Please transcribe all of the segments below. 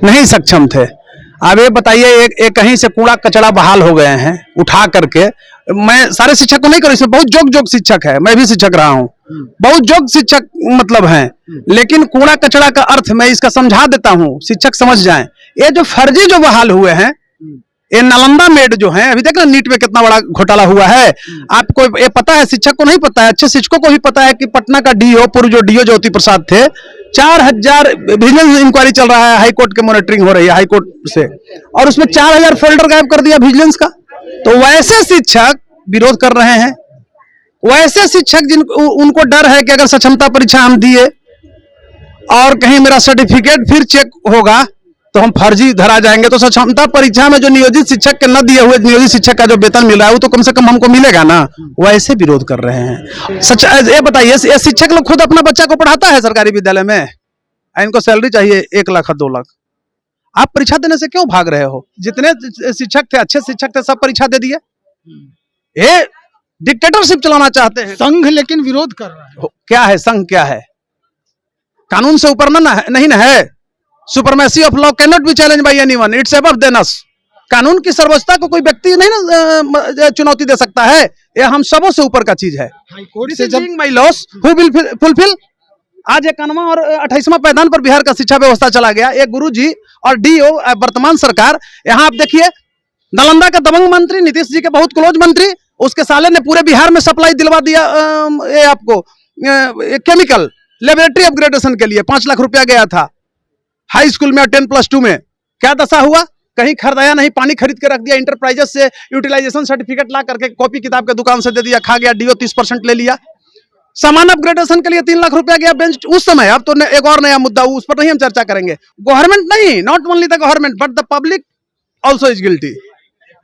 नहीं सक्षम थे। अब ये बताइए, एक कहीं से कूड़ा कचरा बहाल हो गए हैं उठा करके। मैं सारे शिक्षक को नहीं करूँ, इसमें बहुत जोग शिक्षक है, मैं भी शिक्षक रहा हूँ, बहुत जोग शिक्षक मतलब हैं, लेकिन कूड़ा कचरा का अर्थ मैं इसका समझा देता हूँ, शिक्षक समझ जाएं। ये जो फर्जी जो बहाल हुए हैं, ये नालंदा मेड जो है, अभी देखना नीट में कितना बड़ा घोटाला हुआ है। आपको ये पता है, शिक्षक को नहीं पता है, अच्छे शिक्षकों को भी पता है कि पटना का डीओ, पूर्व जो डीओ ज्योति प्रसाद थे, 4000 विजिलेंस इंक्वायरी चल रहा है, हाई कोर्ट के मॉनिटरिंग हो रही है हाई कोर्ट से, और उसमें 4000 फोल्डर गायब कर दिया विजिलेंस का। तो वैसे शिक्षक विरोध कर रहे हैं, वैसे शिक्षक जिनको उनको डर है कि अगर सक्षमता परीक्षा हम दिए और कहीं मेरा सर्टिफिकेट फिर चेक होगा तो हम फर्जी धरा जाएंगे, तो सक्षमता परीक्षा में जो नियोजित शिक्षक के न दिए हुए नियोजित शिक्षक का जो वेतन मिल रहा है वो तो कम से कम हमको मिलेगा ना। वैसे विरोध कर रहे हैं। सच ये बताइए, ये शिक्षक लोग खुद अपना बच्चा को पढ़ाता है सरकारी विद्यालय में, इनको सैलरी चाहिए 1 लाख 2 लाख, आप परीक्षा देने से क्यों भाग रहे हो? जितने शिक्षक थे, अच्छे शिक्षक थे, सब परीक्षा दे दिए। ये डिक्टेटरशिप चलाना चाहते हैं। संघ लेकिन विरोध कर रहा है। क्या है संघ? क्या है? कानून से ऊपर नहीं ना है। Supremacy of law can not be challenge by anyone, it's above than us. कानून की सर्वोच्चता को कोई व्यक्ति नहीं ना चुनौती दे सकता है, यह हम सबों से ऊपर का चीज है। हाई कोर्ट से जब my loss who will fulfil. आज 51वां और 28वां पैदान पर बिहार का शिक्षा व्यवस्था चला गया। एक गुरुजी और डीओ वर्तमान सरकार, यहाँ आप देखिए, नालंदा का दबंग मंत्री, नीतीश जी के बहुत क्लोज मंत्री, उसके साले ने पूरे बिहार में सप्लाई दिलवा दिया ये आपको केमिकल लेबोरेटरी अपग्रेडेशन के लिए 5 लाख रुपया गया था हाई स्कूल में और 10+2 में। क्या दशा हुआ? कहीं खरीदाया नहीं, पानी खरीद के रख दिया, इंटरप्राइजेस से यूटिलाइजेशन सर्टिफिकेट ला करके कॉपी किताब के दुकान से दे दिया, खा गया, डीओ 30% ले लिया। सामान अपग्रेडेशन के लिए 3 लाख रुपया गया बेंच उस समय। अब तो एक और नया मुद्दा, उस पर नहीं हम चर्चा करेंगे। गवर्नमेंट नहीं, not only the government but the public also is guilty.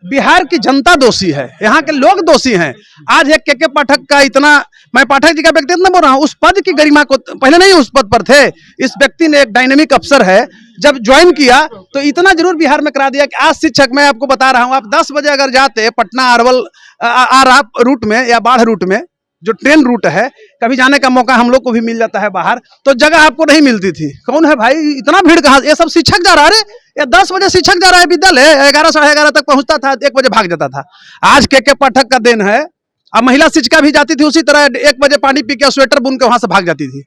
Bihar की जनता दोषी है, यहाँ के लोग दोषी हैं। आज एक के पाठक का इतना, मैं पाठक जी का व्यक्तित्व नहीं बोल रहा हूँ, उस पद की गरिमा को पहले नहीं उस पद पर थे। इस व्यक्ति ने, एक डायनेमिक अफसर है, जब ज्वाइन किया तो इतना जरूर बिहार में करा दिया कि आज शिक्षक, मैं आपको बता रहा हूँ, आप 10 बजे अगर जाते पटना अरवल रूट में या बाढ़ रूट में, जो ट्रेन रूट है, कभी जाने का मौका हम लोग को भी मिल जाता है बाहर, तो जगह आपको नहीं मिलती थी। कौन है भाई, इतना भीड़ कहाँ? ये सब शिक्षक जा रहा है। ये 10 बजे शिक्षक जा रहा है विद्यालय, 11 साढ़े 11 तक पहुंचता था, 1 बजे भाग जाता था। आज के पाठक का दिन है। अब महिला शिक्षिका भी जाती थी उसी तरह, 1 बजे पानी पी के स्वेटर बुन के वहां से भाग जाती थी।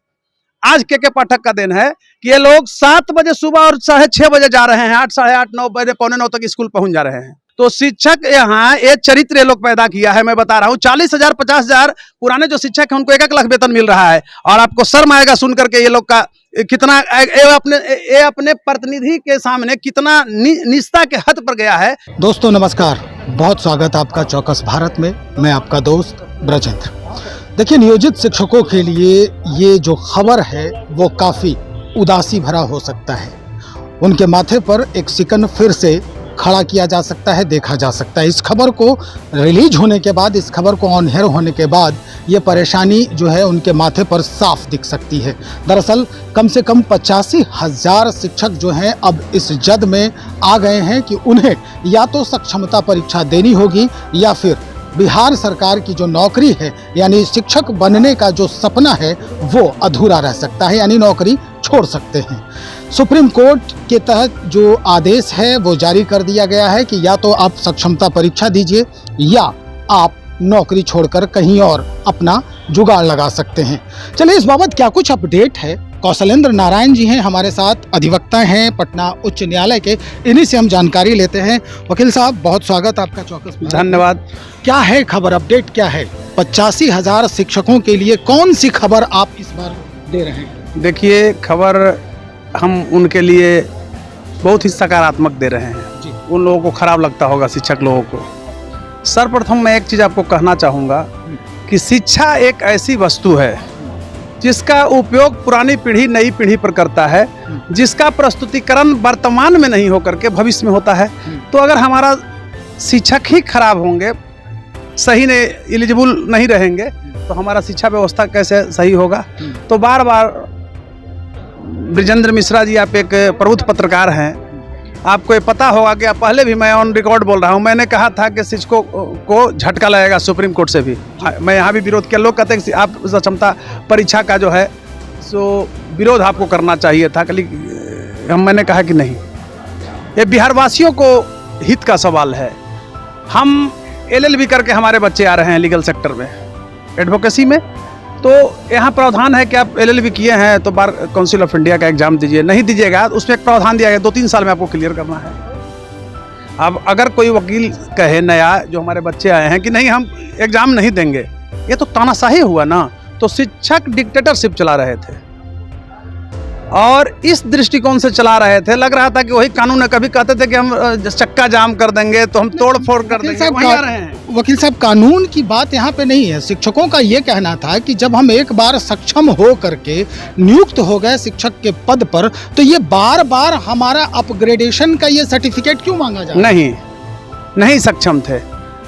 आज के पाठक का दिन है कि ये लोग 7 बजे सुबह और 6:30 बजे जा रहे हैं, 8 साढ़े 8 9 बजे, 8:45 तक स्कूल पहुंच जा रहे हैं। तो शिक्षक यहाँ एक चरित्र लोग पैदा किया है। मैं बता रहा हूँ, 40,000 50,000 पुराने जो शिक्षक हैं उनको 1-1 लाख वेतन मिल रहा है। और आपको शर्म आएगा सुन करके ये लोग का कितना अपने प्रतिनिधि के सामने कितना निष्ठा के हद पर गया है। दोस्तों नमस्कार, बहुत स्वागत आपका चौकस भारत में। मैं आपका दोस्त ब्रजेंद्र। देखिए, नियोजित शिक्षकों के लिए ये जो खबर है वो काफ़ी उदासी भरा हो सकता है। उनके माथे पर एक सिकन फिर से खड़ा किया जा सकता है, देखा जा सकता है। इस खबर को रिलीज होने के बाद, इस खबर को ऑन एयर होने के बाद ये परेशानी जो है उनके माथे पर साफ दिख सकती है। दरअसल कम से कम 85,000 शिक्षक जो हैं अब इस जद में आ गए हैं कि उन्हें या तो सक्षमता परीक्षा देनी होगी या फिर बिहार सरकार की जो नौकरी है, यानी शिक्षक बनने का जो सपना है, वो अधूरा रह सकता है, यानी नौकरी छोड़ सकते हैं। सुप्रीम कोर्ट के तहत जो आदेश है वो जारी कर दिया गया है कि या तो आप सक्षमता परीक्षा दीजिए या आप नौकरी छोड़कर कहीं और अपना जुगाड़ लगा सकते हैं। चलिए, इस बाबत क्या कुछ अपडेट है, कौशलेंद्र नारायण जी हैं हमारे साथ, अधिवक्ता हैं पटना उच्च न्यायालय के, इन्हीं से हम जानकारी लेते हैं। वकील साहब, बहुत स्वागत आपका चौकस। धन्यवाद। क्या है खबर, अपडेट क्या है? 85,000 शिक्षकों के लिए कौन सी खबर आप इस बार दे रहे हैं? देखिए, खबर हम उनके लिए बहुत ही सकारात्मक दे रहे हैं जी। उन लोगों को खराब लगता होगा, शिक्षक लोगों को। सर्वप्रथम मैं एक चीज़ आपको कहना चाहूँगा कि शिक्षा एक ऐसी वस्तु है जिसका उपयोग पुरानी पीढ़ी नई पीढ़ी पर करता है, जिसका प्रस्तुतिकरण वर्तमान में नहीं होकर के भविष्य में होता है। तो अगर हमारा शिक्षक ही खराब होंगे, सही ने एलिजिबल नहीं रहेंगे, तो हमारा शिक्षा व्यवस्था कैसे सही होगा? तो बार बार ब्रजेंद्र मिश्रा जी, आप एक प्रबुद्ध पत्रकार हैं, आपको ये पता होगा कि पहले भी मैं ऑन रिकॉर्ड बोल रहा हूँ, मैंने कहा था कि शिक्षकों को झटका लगेगा सुप्रीम कोर्ट से भी। मैं यहाँ भी विरोध किया। लोग कहते हैं कि आप सक्षमता परीक्षा का जो है सो विरोध आपको करना चाहिए था, मैंने कहा कि नहीं, ये बिहार वासियों को हित का सवाल है। हम LLB करके हमारे बच्चे आ रहे हैं लीगल सेक्टर में, एडवोकेसी में, तो यहाँ प्रावधान है कि आप LLB किए हैं तो बार काउंसिल ऑफ इंडिया का एग्जाम दीजिए, नहीं दीजिएगा उसमें एक प्रावधान दिया गया 2-3 साल में आपको क्लियर करना है। अब अगर कोई वकील कहे नया जो हमारे बच्चे आए हैं कि नहीं हम एग्जाम नहीं देंगे, ये तो तानाशाही हुआ ना। तो शिक्षक डिक्टेटरशिप चला रहे थे और इस दृष्टिकोण से चला रहे थे। लग रहा था कि वही कानून है, कभी कहते थे कि हम चक्का जाम कर देंगे तो हम तोड़ फोड़ कर देंगे, वहीं आ रहे हैं। वकील साहब, कानून की बात यहाँ पे नहीं है। शिक्षकों का ये कहना था कि जब हम एक बार सक्षम हो करके नियुक्त हो गए शिक्षक के पद पर, तो ये बार बार हमारा अपग्रेडेशन का ये सर्टिफिकेट क्यों मांगा जा रहा है? नहीं सक्षम थे।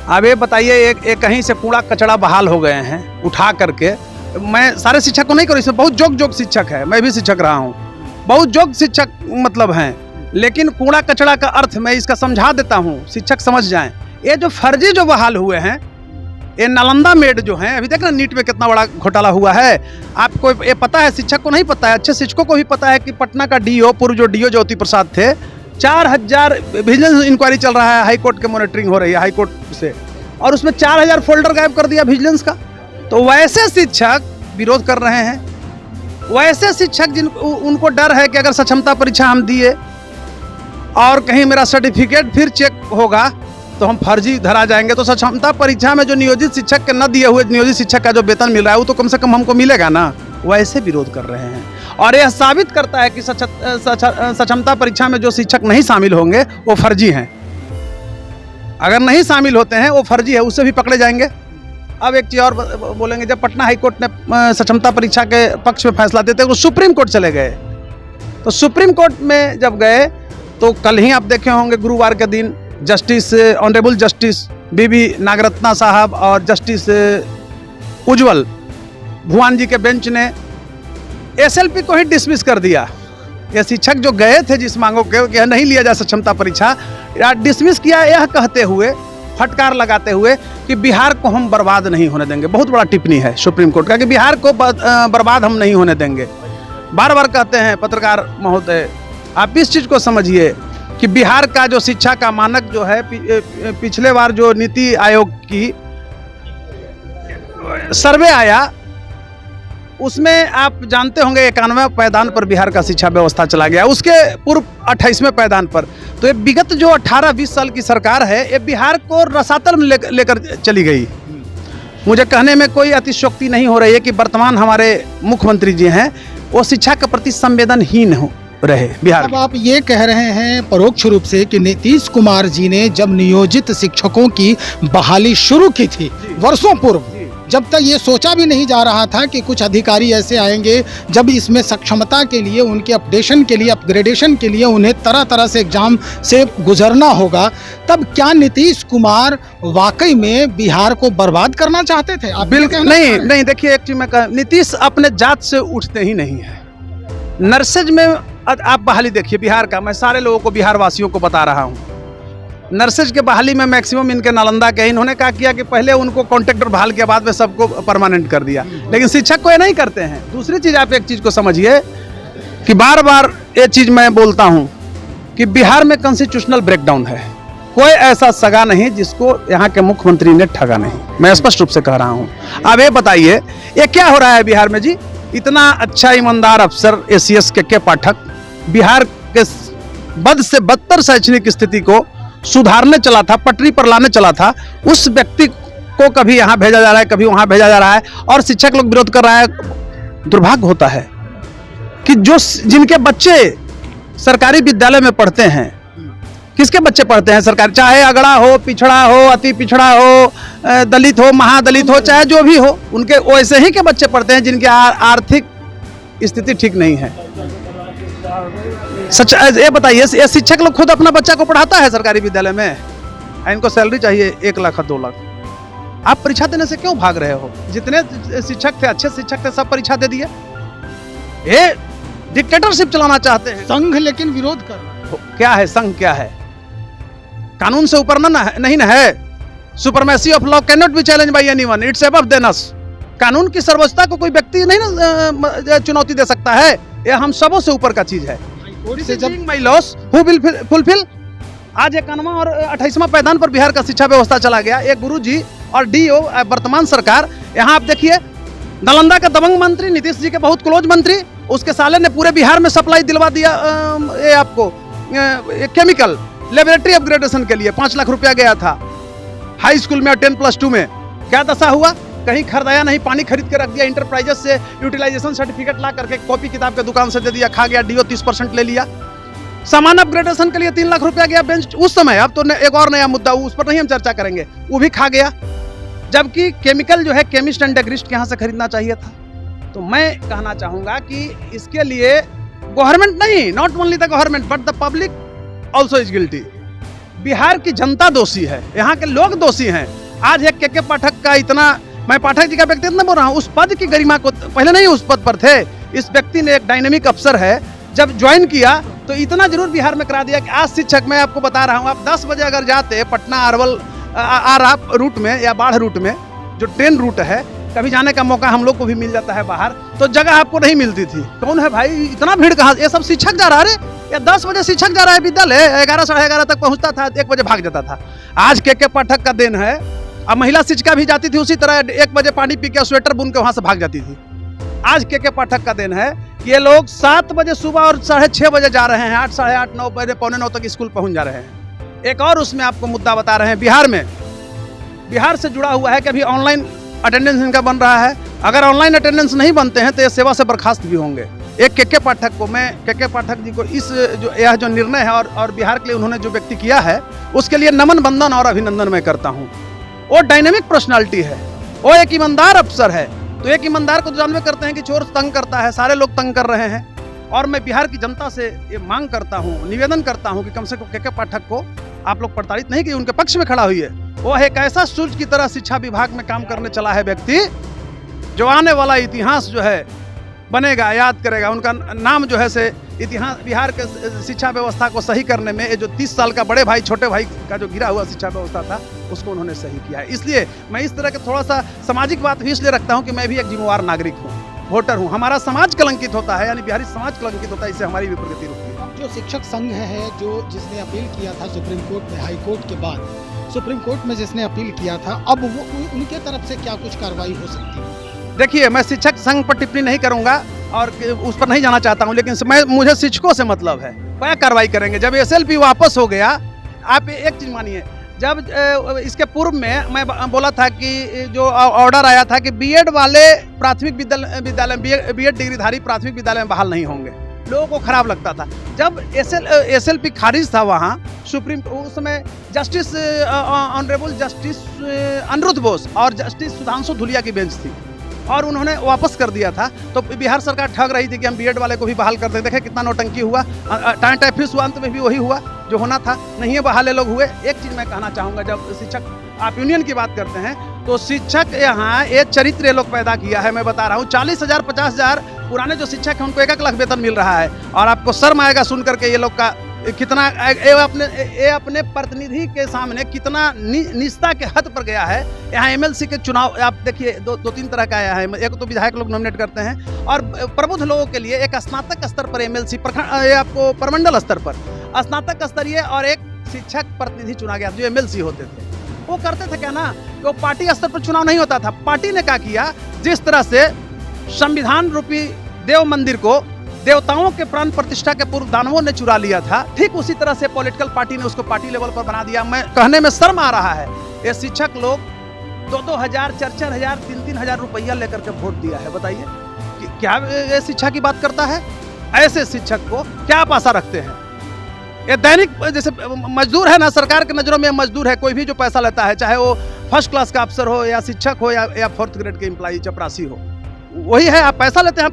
अब ये बताइए, एक कहीं से कूड़ा कचड़ा बहाल हो गए हैं उठा करके। मैं सारे शिक्षक को नहीं करूँ, इसमें बहुत जोग शिक्षक है, मैं भी शिक्षक रहा हूँ, बहुत जोग शिक्षक मतलब हैं, लेकिन कूड़ा कचड़ा का अर्थ मैं इसका समझा देता हूँ, शिक्षक समझ जाएं। ये जो फर्जी जो बहाल हुए हैं, ये नालंदा मेड जो हैं, अभी देख रहे नीट में कितना बड़ा घोटाला हुआ है। आपको ये पता है, शिक्षक को नहीं पता है, अच्छे शिक्षकों को भी पता है कि पटना का DO, पूर्व जो DO ज्योति प्रसाद थे, 4000 विजिलेंस इंक्वायरी चल रहा है, हाईकोर्ट के मॉनिटरिंग हो रही है हाईकोर्ट से, और उसमें 4000 फोल्डर गायब कर दिया विजिलेंस का। तो वैसे शिक्षक विरोध कर रहे हैं, वैसे शिक्षक उनको डर है कि अगर सक्षमता परीक्षा हम दिए और कहीं मेरा सर्टिफिकेट फिर चेक होगा तो हम फर्जी धरा जाएंगे, तो सक्षमता परीक्षा में जो नियोजित शिक्षक के न दिए हुए नियोजित शिक्षक का जो वेतन मिल रहा है वो तो कम से कम हमको मिलेगा ना। वैसे विरोध कर रहे हैं और यह साबित करता है कि सक्षमता परीक्षा में जो शिक्षक नहीं शामिल होंगे वो फर्जी हैं। अगर नहीं शामिल होते हैं वो फर्जी है, उससे भी पकड़े जाएंगे। अब एक चीज़ और बोलेंगे, जब पटना हाईकोर्ट ने सक्षमता परीक्षा के पक्ष में फैसला देते वो सुप्रीम कोर्ट चले गए। तो सुप्रीम कोर्ट में जब गए तो कल ही आप देखे होंगे गुरुवार के दिन justice honourable justice BB Nagarathna साहब और जस्टिस उज्जवल भुवन जी के बेंच ने SLP को ही डिसमिस कर दिया। ये शिक्षक जो गए थे जिस मांगों के कि नहीं लिया जा सक्षमता परीक्षा, डिसमिस किया, यह कहते हुए, फटकार लगाते हुए कि बिहार को हम बर्बाद नहीं होने देंगे। बहुत बड़ा टिप्पणी है सुप्रीम कोर्ट का कि बिहार को बर्बाद हम नहीं होने देंगे। बार बार कहते हैं पत्रकार महोदय, आप इस चीज़ को समझिए कि बिहार का जो शिक्षा का मानक जो है, पिछले बार जो नीति आयोग की सर्वे आया उसमें आप जानते होंगे 91वें पायदान पर बिहार का शिक्षा व्यवस्था चला गया, उसके पूर्व 28वें पायदान पर। तो ये विगत जो 18-20 साल की सरकार है, ये बिहार को रसातल में लेकर चली गई। मुझे कहने में कोई अतिशयोक्ति नहीं हो रही है कि वर्तमान हमारे मुख्यमंत्री जी हैं वो शिक्षा के प्रति संवेदनहीन हो रहे बिहार। अब आप ये कह रहे हैं परोक्ष रूप से कि नीतीश कुमार जी ने जब नियोजित शिक्षकों की बहाली शुरू की थी वर्षों पूर्व, जब तक ये सोचा भी नहीं जा रहा था कि कुछ अधिकारी ऐसे आएंगे जब इसमें सक्षमता के लिए, उनके अपडेशन के लिए, अपग्रेडेशन के लिए उन्हें तरह तरह से एग्जाम से गुजरना होगा, तब क्या नीतीश कुमार वाकई में बिहार को बर्बाद करना चाहते थे? आप बिल्कुल नहीं। देखिए, एक चीज मैं कह, नीतीश अपने जात से उठते ही नहीं है। नर्सेज में आप बहाली देखिए बिहार का, मैं सारे लोगों को, बिहार वासियों को बता रहा हूँ, नर्सेज के बहाली में मैक्सिमम इनके नालंदा के, इन्होंने क्या किया कि पहले उनको कॉन्ट्रैक्टर बहाल के बाद में सबको परमानेंट कर दिया, लेकिन शिक्षक को ये नहीं करते हैं। दूसरी चीज़, आप एक चीज़ को समझिए कि बार बार ये चीज़ मैं बोलता हूँ कि बिहार में कॉन्स्टिट्यूशनल ब्रेकडाउन है। कोई ऐसा सगा नहीं जिसको यहाँ के मुख्यमंत्री ने ठगा नहीं, मैं स्पष्ट रूप से कह रहा हूँ। अब ये बताइए ये क्या हो रहा है बिहार में जी? इतना अच्छा ईमानदार अफसर ACS के पाठक बिहार के बद से बदतर शैक्षणिक स्थिति को सुधारने चला था, पटरी पर लाने चला था, उस व्यक्ति को कभी यहाँ भेजा जा रहा है, कभी वहाँ भेजा जा रहा है और शिक्षक लोग विरोध कर रहा है। दुर्भाग्य होता है कि जिनके बच्चे सरकारी विद्यालय में पढ़ते हैं, किसके बच्चे पढ़ते हैं सरकारी, चाहे अगड़ा हो, पिछड़ा हो, अति पिछड़ा हो, दलित हो, महादलित हो, चाहे जो भी हो, उनके वैसे ही के बच्चे पढ़ते हैं जिनकी आर्थिक स्थिति ठीक नहीं है। सच ये बताइए, ये शिक्षक लोग खुद अपना बच्चा को पढ़ाता है सरकारी विद्यालय में, इनको सैलरी चाहिए 1 लाख और 2 लाख। आप परीक्षा देने से क्यों भाग रहे हो? जितने शिक्षक थे, अच्छे शिक्षक थे, सब परीक्षा दे दिए। ये डिक्टेटरशिप चलाना चाहते हैं। संघ लेकिन विरोध कर, क्या है संघ? क्या है? कानून से ऊपर नहीं ना है। Supremacy of law can not be challenge by anyone, it's above than us. कानून की सर्वोच्चता को कोई व्यक्ति नहीं ना चुनौती दे सकता है, यह हम सबों से ऊपर का चीज है। My loss who will fulfil आज 51वां और 28वां पायदान पर बिहार का शिक्षा व्यवस्था चला गया। एक गुरुजी और डीओ वर्तमान सरकार, यहाँ आप देखिए नालंदा का दबंग मंत्री नीतीश जी के बहुत क्लोज मंत्री, उसके साले ने पूरे बिहार में सप्लाई दिलवा दिया ये आपको केमिकल लेबोरेटरी अपग्रेडेशन के लिए 5 लाख रुपया गया था हाई स्कूल में और 10+2 में। क्या दशा हुआ? कहीं खरीदाया नहीं, पानी खरीद के रख दिया। इंटरप्राइजेस से यूटिलाइजेशन सर्टिफिकेट ला करके कॉपी किताब के दुकान से दे दिया, खा गया। डीओ 30% ले लिया। सामान अपग्रेडेशन के लिए 3 लाख रुपया गया बेंच उस समय। अब तो एक और नया मुद्दा, उस पर नहीं हम चर्चा करेंगे, वो भी खा गया। जबकि केमिकल जो है केमिस्ट एंड एग्रिस्ट के यहाँ से खरीदना चाहिए था। तो मैं कहना चाहूंगा कि इसके लिए गवर्नमेंट नहीं, not only the government but the public also is guilty. Bihar की जनता दोषी है, यहाँ के लोग दोषी हैं। आज एक के पाठक का इतना, मैं पाठक जी का व्यक्तित्व नहीं बोल रहा हूँ, उस पद की गरिमा को पहले नहीं उस पद पर थे। इस व्यक्ति ने, एक डायनेमिक अफसर है, जब ज्वाइन किया तो इतना जरूर बिहार में करा दिया कि आज शिक्षक, मैं आपको बता रहा हूँ, आप 10 बजे अगर जाते पटना अरवल आरा रूट में या बाढ़ रूट में, जो ट्रेन रूट है, कभी जाने का मौका हम लोग को भी मिल जाता है बाहर, तो जगह आपको नहीं मिलती थी। कौन है भाई, इतना भीड़ कहाँ? ये सब शिक्षक जा रहा है। या 10 बजे शिक्षक जा रहा है विद्यालय, 11 साढ़े 11 तक पहुंचता था, 1 बजे भाग जाता था। आज के पाठक का दिन है। अब महिला शिक्षिका भी जाती थी उसी तरह, 1 बजे पानी पी के स्वेटर बुन के वहां से भाग जाती थी। आज के पाठक का दिन है। ये लोग 7 बजे सुबह और 6:30 बजे जा रहे हैं, 8, साढ़े 8, 9 बजे, पौने 9 तक स्कूल पहुंच जा रहे हैं। एक और उसमें आपको मुद्दा बता रहे हैं, बिहार में, बिहार से जुड़ा हुआ है कि अभी ऑनलाइन अटेंडेंस इनका बन रहा है। अगर ऑनलाइन अटेंडेंस नहीं बनते हैं तो ये सेवा से बर्खास्त भी होंगे। एक के पाठक को, मैं के पाठक जी को इस यह जो निर्णय है और बिहार के लिए उन्होंने जो व्यक्ति किया है, उसके लिए नमन, वंदन और अभिनंदन मैं करता हूँ। वो डायनेमिक पर्सनालिटी है, वो एक ईमानदार अफसर है। तो एक ईमानदार को जानवे करते हैं कि चोर तंग करता है, सारे लोग तंग कर रहे हैं। और मैं बिहार की जनता से ये मांग करता हूँ, निवेदन करता हूँ कि कम से कम के पाठक को आप लोग प्रताड़ित नहीं, कि उनके पक्ष में खड़ा हुई है। वो एक ऐसा सूर्य की तरह शिक्षा विभाग में काम करने चला है व्यक्ति, जो आने वाला इतिहास जो है बनेगा, याद करेगा। उनका नाम जो है से इतिहास, बिहार के शिक्षा व्यवस्था को सही करने में, ये जो 30 साल का बड़े भाई छोटे भाई का जो गिरा हुआ शिक्षा व्यवस्था था, उसको उन्होंने सही किया है। इसलिए मैं इस तरह के थोड़ा सा सामाजिक बात भी इसलिए रखता हूँ कि मैं भी एक जिम्मेवार नागरिक हूँ, वोटर हूँ। हमारा समाज कलंकित होता है, यानी बिहारी समाज कलंकित होता है, इससे हमारी भी प्रगति रुकती है। जो शिक्षक संघ है, जो जिसने अपील किया था सुप्रीम कोर्ट में, हाई कोर्ट के बाद सुप्रीम कोर्ट में जिसने अपील किया था, अब वो उनके तरफ से क्या कुछ कार्रवाई हो सकती है? देखिए, मैं शिक्षक संघ पर टिप्पणी नहीं करूंगा और उस पर नहीं जाना चाहता हूं, लेकिन मुझे शिक्षकों से मतलब है। क्या कार्रवाई करेंगे? जब SLP वापस हो गया, आप एक चीज मानिए, जब इसके पूर्व में मैं बोला था कि जो ऑर्डर आया था कि बीएड वाले प्राथमिक विद्यालय बीएड डिग्रीधारी प्राथमिक विद्यालय में बहाल नहीं होंगे, लोगों को खराब लगता था। जब SLP खारिज था वहाँ सुप्रीम, उस समय justice honourable justice Aniruddha Bose और जस्टिस सुधांशु धुलिया की बेंच थी, और उन्होंने वापस कर दिया था। तो बिहार सरकार ठग रही थी कि हम बीएड वाले को भी बहाल कर दें। देखे कितना नौटंकी हुआ, टाइफिस हुआ, अंत में भी वही हुआ जो होना था, नहीं है, बहाले लोग हुए। एक चीज़ मैं कहना चाहूँगा, जब शिक्षक, आप यूनियन की बात करते हैं, तो शिक्षक यहाँ एक चरित्र ये लोग पैदा किया है। मैं बता रहा हूँ, 40,000 50,000 पुराने जो शिक्षक हैं उनको 1-1 लाख वेतन मिल रहा है। और आपको शर्म आएगा सुन करके ये लोग का कितना, ये अपने प्रतिनिधि के सामने कितना निष्ठा के हद पर गया है। यहाँ MLC के चुनाव आप देखिए, 2-3 तरह का आया है। एक तो विधायक लोग नॉमिनेट करते हैं, और प्रबुद्ध लोगों के लिए एक स्नातक स्तर पर MLC, आपको प्रमंडल स्तर पर स्नातक स्तरीय, और एक शिक्षक प्रतिनिधि चुना गया जो MLC होते थे। वो करते थे क्या ना, वो पार्टी स्तर पर चुनाव नहीं होता था। पार्टी ने क्या किया, जिस तरह से संविधान रूपी देव मंदिर को देवताओं के प्राण प्रतिष्ठा के पूर्व दानवों ने चुरा लिया था, ठीक उसी तरह से पॉलिटिकल पार्टी ने उसको पार्टी लेवल पर बना दिया। मैं कहने में शर्म आ रहा है, ये शिक्षक लोग 2-2 हज़ार, 4-4 हज़ार, 3-3 हज़ार रुपया लेकर के वोट दिया है। बताइए कि क्या ये शिक्षा की बात करता है? ऐसे शिक्षक को क्या आप आशा रखते हैं? ये दैनिक जैसे मजदूर है ना, सरकार के नज़रों में मजदूर है। कोई भी जो पैसा लेता है, चाहे वो फर्स्ट क्लास का अफसर हो या शिक्षक हो या 4th ग्रेड के एम्प्लॉई, चपरासी हो, वही है। आप पैसा लेते हैं।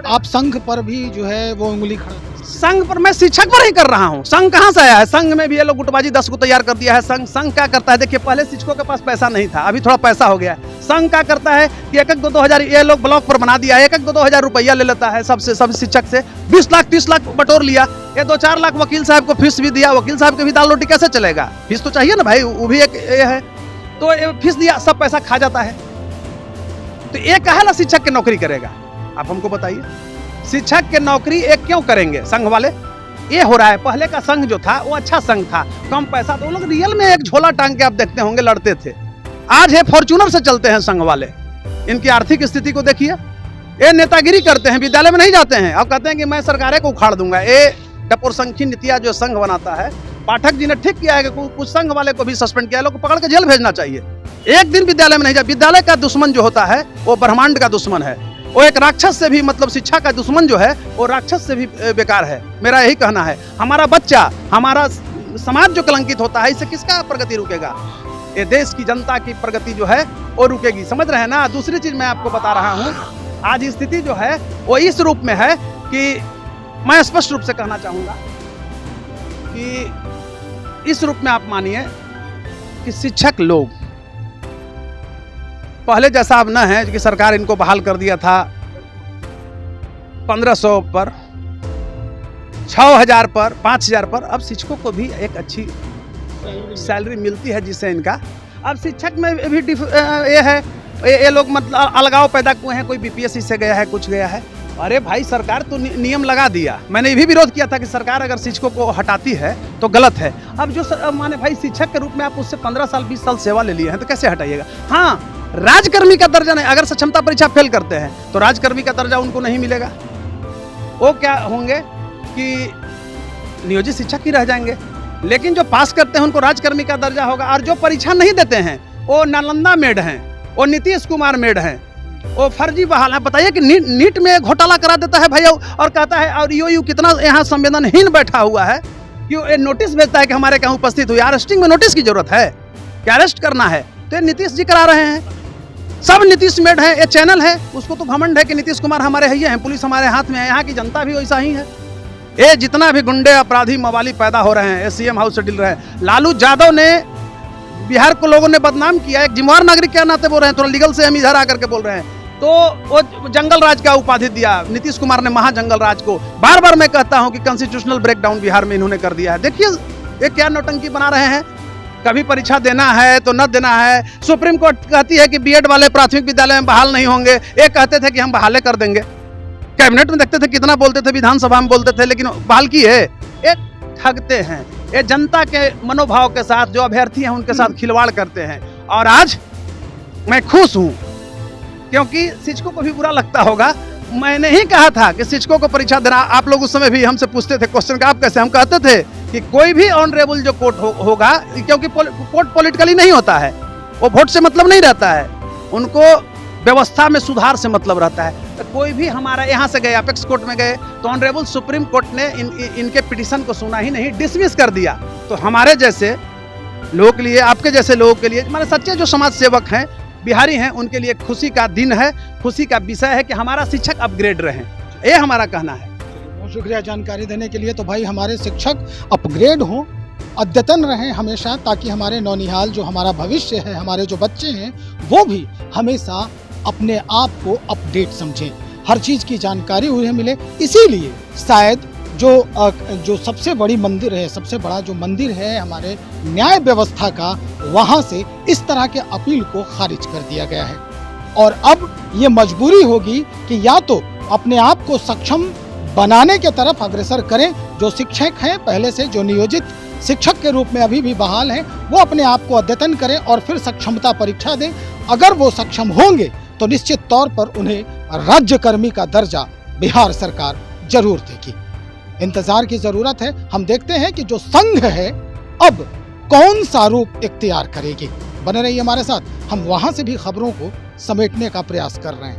आप संघ पर भी जो है वो उंगली खड़ा, संघ पर, मैं शिक्षक पर ही कर रहा हूँ। संघ कहाँ से आया है? संघ में भी ये लोग गुटबाजी 10 को तैयार कर दिया है। संघ क्या करता है? देखिए, पहले शिक्षकों के पास पैसा नहीं था, अभी थोड़ा पैसा हो गया है। संघ क्या करता है कि 1-2 हज़ार ये लोग ब्लॉक पर बना दिया है, 1-2 हज़ार रुपया ले लेता है सब शिक्षक से। 20 लाख 30 लाख बटोर लिया। ये 2-4 लाख वकील साहब को फीस भी दिया। वकील साहब के भी दाल रोटी कैसे चलेगा? फीस तो चाहिए ना भाई, वो भी एक ये है। तो फीस दिया, सब पैसा खा जाता है। तो एक कहा शिक्षक की नौकरी करेगा? आप हमको बताइए, शिक्षक के नौकरी एक क्यों करेंगे संघ वाले? ये हो रहा है। पहले का संघ जो था वो अच्छा संघ था, कम पैसा, तो वो लोग रियल में एक झोला टांग के आप देखते होंगे लड़ते थे। आज है फॉर्च्यूनर से चलते हैं संघ वाले। इनकी आर्थिक स्थिति को देखिए, ये नेतागिरी करते हैं, विद्यालय में नहीं जाते हैं। अब कहते हैं कि मैं सरकारें को उखाड़ दूंगा। ये डपोरसंखी नीतिया जो संघ बनाता है, पाठक जी ने ठीक किया है कि कुछ संघ वाले को भी सस्पेंड किया, लोग को पकड़ के जेल भेजना चाहिए। एक दिन विद्यालय में नहीं जा। विद्यालय का दुश्मन जो होता है वो ब्रह्मांड का दुश्मन है। वो एक राक्षस से भी, मतलब शिक्षा का दुश्मन जो है वो राक्षस से भी बेकार है। मेरा यही कहना है। हमारा बच्चा, हमारा समाज जो कलंकित होता है, इससे किसका प्रगति रुकेगा? ये देश की जनता की प्रगति जो है वो रुकेगी। समझ रहे हैं ना? दूसरी चीज मैं आपको बता रहा हूँ, आज स्थिति जो है वो इस रूप में है कि मैं स्पष्ट रूप से कहना चाहूंगा कि इस रूप में आप मानिए कि शिक्षक लोग पहले जैसा अब न है कि सरकार इनको बहाल कर दिया था 1500 पर, 6000 पर, 5000 पर। अब शिक्षकों को भी एक अच्छी सैलरी मिलती है जिससे इनका, अब शिक्षक में भी ये है, ये लोग मतलब अलगाव पैदा किए हैं। कोई बीपीएससी से गया है, कुछ गया है। अरे भाई, सरकार तो नियम लगा दिया। मैंने ये भी विरोध किया था कि सरकार अगर शिक्षकों को हटाती है तो गलत है। अब जो माने भाई शिक्षक के रूप में आप उससे 15 साल 20 साल सेवा ले लिए हैं तो कैसे हटाइएगा? हाँ, राजकर्मी का दर्जा नहीं। अगर क्षमता परीक्षा फेल करते हैं तो राजकर्मी का दर्जा उनको नहीं मिलेगा। वो क्या होंगे कि नियोजित शिक्षक ही रह जाएंगे। लेकिन जो पास करते हैं उनको राजकर्मी का दर्जा होगा। और जो परीक्षा नहीं देते हैं वो नालंदा मेड हैं, वो नीतीश कुमार मेड हैं, वो फर्जी बहाल है। बताइए कि नीट में घोटाला करा देता है भाई, और कहता है, और ईओयू कितना यहाँ संवेदनहीन बैठा हुआ है कि ये नोटिस भेजता है कि हमारे कहाँ उपस्थित हुई। अरेस्टिंग में नोटिस की जरूरत है कि अरेस्ट करना है तो ये नीतीश जी करा रहे हैं। सब नीतीश मेड है। ये चैनल है, उसको तो घमंड है कि नीतीश कुमार हमारे है हैं, पुलिस हमारे हाथ में है। यहाँ की जनता भी वैसा ही है। ये जितना भी गुंडे अपराधी मवाली पैदा हो रहे हैं, ये सीएम हाउस से डिल रहे हैं। लालू यादव ने बिहार को लोगों ने बदनाम किया, एक जिम्मेवार नागरिक के नाते बोल रहे हैं। थोड़ा लीगल से हम इधर आकर के बोल रहे हैं। तो वो जंगल राज का उपाधि दिया नीतीश कुमार ने, महाजंगल राज को। बार बार मैं कहता हूं कि कॉन्स्टिट्यूशनल ब्रेकडाउन बिहार में इन्होंने कर दिया है। देखिए ये क्या नौटंकी बना रहे हैं। कभी परीक्षा देना है तो न देना है। सुप्रीम कोर्ट कहती है कि बीएड वाले प्राथमिक विद्यालय में बहाल नहीं होंगे। ये कहते थे कि हम बहाले कर देंगे। कैबिनेट में देखते थे कितना बोलते थे, विधानसभा में बोलते थे, लेकिन बहाल की है। ये ठगते हैं। ये जनता के मनोभाव के साथ, जो अभ्यर्थी हैं उनके साथ खिलवाड़ करते हैं। और आज मैं खुश हूं क्योंकि शिक्षकों को भी बुरा लगता होगा। मैंने ही कहा था कि शिक्षकों को परीक्षा देना। आप लोग उस समय भी हमसे पूछते थे क्वेश्चन का, आप कैसे? हम कहते थे कि कोई भी ऑनरेबल जो कोर्ट होगा, क्योंकि कोर्ट पॉलिटिकली नहीं होता है, वो वोट से मतलब नहीं रहता है, उनको व्यवस्था में सुधार से मतलब रहता है। तो कोई भी हमारा यहाँ से गए, अपेक्स कोर्ट में गए तो ऑनरेबल सुप्रीम कोर्ट ने इनके पिटीशन को सुना ही नहीं, डिसमिस कर दिया। तो हमारे जैसे लोगों के लिए, आपके जैसे लोगों के लिए, हमारे सच्चे जो समाज सेवक हैं, बिहारी हैं, उनके लिए खुशी का दिन है, खुशी का विषय है कि हमारा शिक्षक अपग्रेड रहे। ये हमारा कहना है। बहुत शुक्रिया जानकारी देने के लिए। तो भाई, हमारे शिक्षक अपग्रेड हों, अद्यतन रहें हमेशा, ताकि हमारे नौनिहाल जो हमारा भविष्य है, हमारे जो बच्चे हैं, वो भी हमेशा अपने आप को अपडेट समझें, हर चीज़ की जानकारी उन्हें मिले। इसीलिए शायद जो सबसे बड़ी मंदिर है, सबसे बड़ा जो मंदिर है हमारे न्याय व्यवस्था का, वहाँ से इस तरह के अपील को खारिज कर दिया गया है। और अब ये मजबूरी होगी कि या तो अपने आप को सक्षम बनाने के तरफ अग्रसर करें। जो शिक्षक हैं पहले से, जो नियोजित शिक्षक के रूप में अभी भी बहाल हैं, वो अपने आप को अद्यतन करें और फिर सक्षमता परीक्षा दें। अगर वो सक्षम होंगे तो निश्चित तौर पर उन्हें राज्यकर्मी का दर्जा बिहार सरकार जरूर देगी। इंतजार की जरूरत है। हम देखते हैं कि जो संघ है अब कौन सा रूप इख्तियार करेगी। बने रहिए हमारे साथ, हम वहां से भी खबरों को समेटने का प्रयास कर रहे हैं।